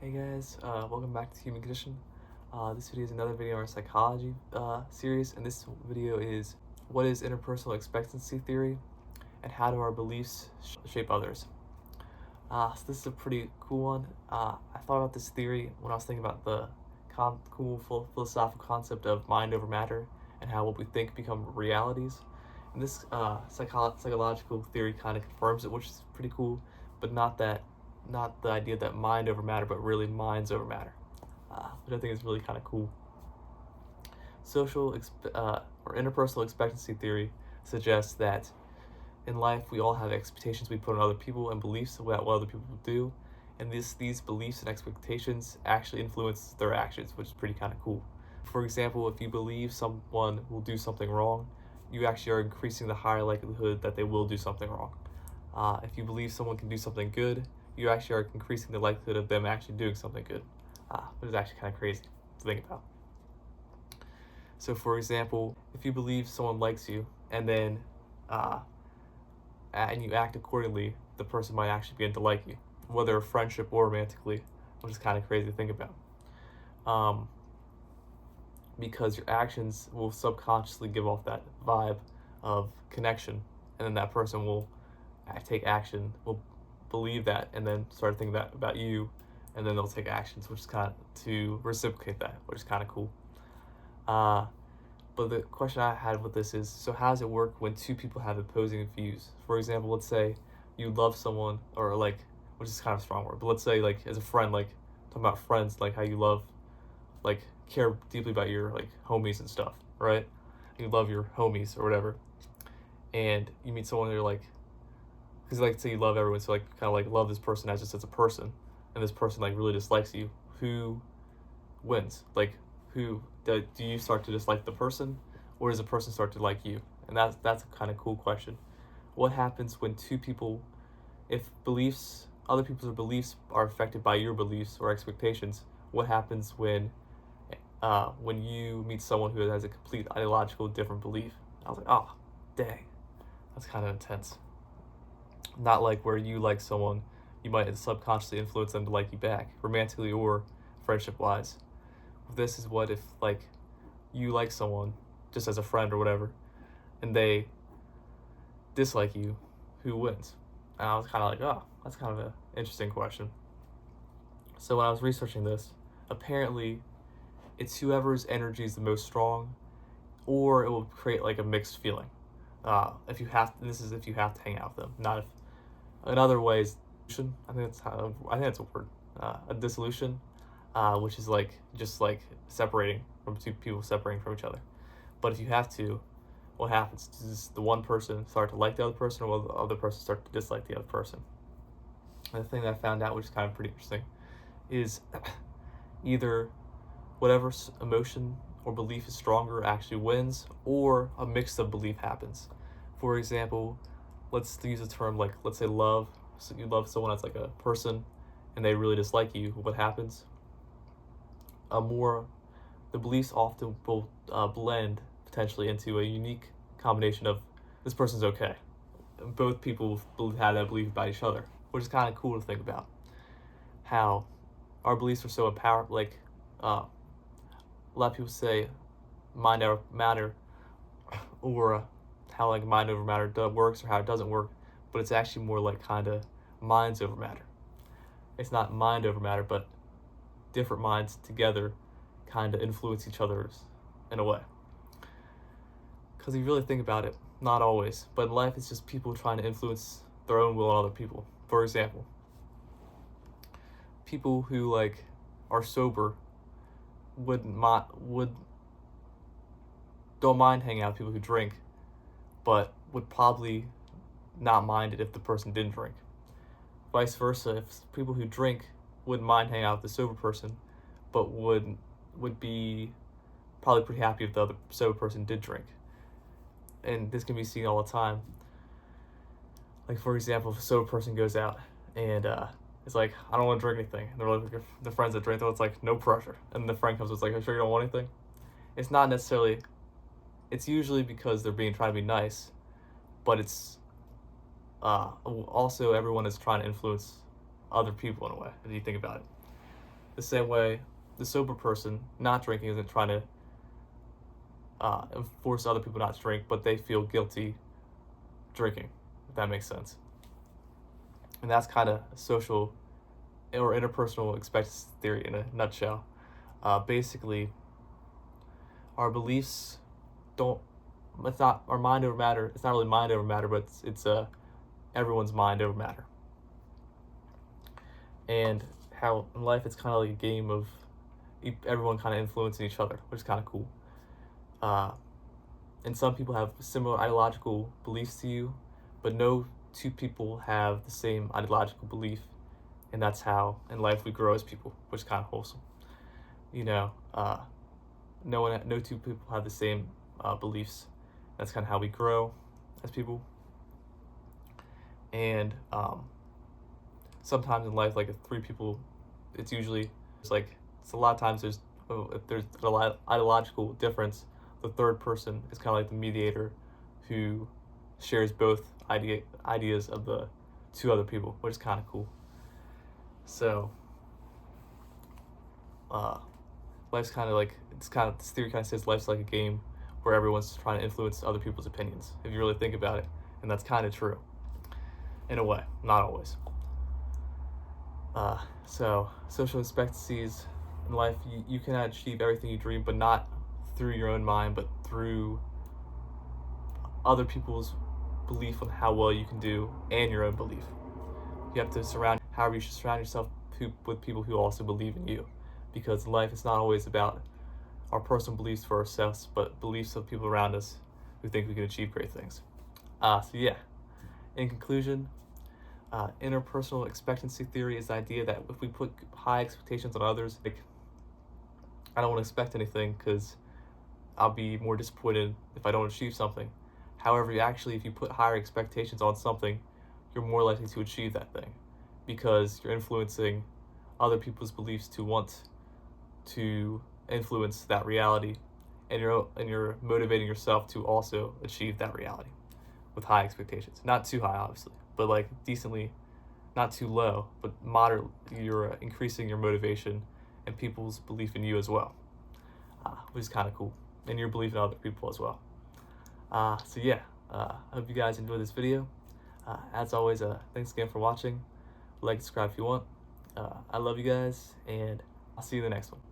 Hey guys, welcome back to Human Condition. This video is another video in our psychology series, and this video is what is interpersonal expectancy theory and how do our beliefs shape others. So this is a pretty cool one. I thought about this theory when I was thinking about the cool philosophical concept of mind over matter and how what we think become realities. And this psychological theory kind of confirms it, which is pretty cool, but not the idea that mind over matter, but really minds over matter, which I think is really kind of cool. Or interpersonal expectancy theory suggests that in life we all have expectations we put on other people and beliefs about what other people do, and these beliefs and expectations actually influence their actions, which is pretty kind of cool. For example, if you believe someone will do something wrong, you actually are increasing the higher likelihood that they will do something wrong. If you believe someone can do something good, you actually are increasing the likelihood of them actually doing something good, which is actually kind of crazy to think about. So, for example, if you believe someone likes you and then and you act accordingly, the person might actually begin to like you, whether friendship or romantically, which is kind of crazy to think about. Because your actions will subconsciously give off that vibe of connection, and then that person will take action, will believe that, and then start thinking that about you, and then they'll take actions, which is kind of to reciprocate that, which is kind of cool. But the question I had with this is, so how does it work when two people have opposing views? For example, let's say you love someone, or like, which is kind of a strong word, but let's say like as a friend, like talking about friends, like how you love, like care deeply about your like homies and stuff, right? You love your homies or whatever, and you meet someone and you're like, because like say you love everyone, so like kind of like love this person as just as a person, and this person like really dislikes you. Who wins? Like who do you start to dislike the person, or does the person start to like you? And that's a kind of cool question. What happens when two people, if other people's beliefs are affected by your beliefs or expectations? What happens when you meet someone who has a complete ideological different belief? I was like, oh, dang, that's kind of intense. Not like where you like someone, you might subconsciously influence them to like you back, romantically or friendship wise. This is what if like you like someone just as a friend or whatever, and they dislike you, who wins? And I was kind of like, oh, that's kind of an interesting question. So when I was researching this, apparently it's whoever's energy is the most strong, or it will create like a mixed feeling. If you have to hang out with them, not if. In other ways, I think that's a word. A dissolution, which is like just like separating from two people separating from each other. But if you have to, what happens? Does the one person start to like the other person, or will the other person start to dislike the other person? And the thing that I found out, which is kind of pretty interesting, is either whatever emotion or belief is stronger actually wins, or a mix of belief happens. For example, let's use a term like, let's say love. So you love someone as like a person, and they really dislike you. What happens? The beliefs often will blend potentially into a unique combination of this person's okay. Both people have that belief about each other, which is kind of cool to think about. How our beliefs are so empowered. Like a lot of people say mind over matter, or how like mind over matter works or how it doesn't work, but it's actually more like kind of minds over matter. It's not mind over matter, but different minds together kind of influence each other's in a way. Because if you really think about it, not always, but in life it's just people trying to influence their own will on other people. For example, people who like are sober don't mind hanging out with people who drink, but would probably not mind it if the person didn't drink. Vice versa, if people who drink wouldn't mind hanging out with the sober person, but would be probably pretty happy if the other sober person did drink. And this can be seen all the time. Like for example, if a sober person goes out and it's like, I don't want to drink anything, and they're like, the friends that drink, it's like, no pressure, and the friend comes with like, are you sure you don't want anything? It's not necessarily. It's usually because they're trying to be nice, but it's also everyone is trying to influence other people in a way, if you think about it. The same way, the sober person not drinking isn't trying to force other people not to drink, but they feel guilty drinking, if that makes sense. And that's kind of social or interpersonal expectancy theory in a nutshell. Basically, our beliefs don't, it's not our mind over matter, it's not really mind over matter, but it's everyone's mind over matter. And how in life it's kind of like a game of everyone kind of influencing each other, which is kind of cool. And some people have similar ideological beliefs to you, but no two people have the same ideological belief, and that's how in life we grow as people, which is kind of wholesome. You know, no two people have the same beliefs. That's kind of how we grow as people. And sometimes in life, like if three people, it's usually it's a lot of times if there's an ideological difference, the third person is kind of like the mediator who shares both ideas of the two other people, which is kind of cool. So life's kind of like, this theory kind of says life's like a game where everyone's trying to influence other people's opinions, if you really think about it. And that's kind of true in a way, not always. So social expectancies in life, you can achieve everything you dream, but not through your own mind, but through other people's belief on how well you can do and your own belief. You have to you should surround yourself with people who also believe in you, because in life it's not always about our personal beliefs for ourselves, but beliefs of people around us who think we can achieve great things. So yeah, in conclusion, interpersonal expectancy theory is the idea that if we put high expectations on others, like, I don't want to expect anything because I'll be more disappointed if I don't achieve something. However, if you put higher expectations on something, you're more likely to achieve that thing, because you're influencing other people's beliefs to want to influence that reality, and you're motivating yourself to also achieve that reality with high expectations. Not too high, obviously, but like decently, not too low, but moderate. You're increasing your motivation and people's belief in you as well, which is kind of cool, and your belief in other people as well. So yeah, I hope you guys enjoyed this video. As always, thanks again for watching. Like, subscribe if you want. I love you guys, and I'll see you in the next one.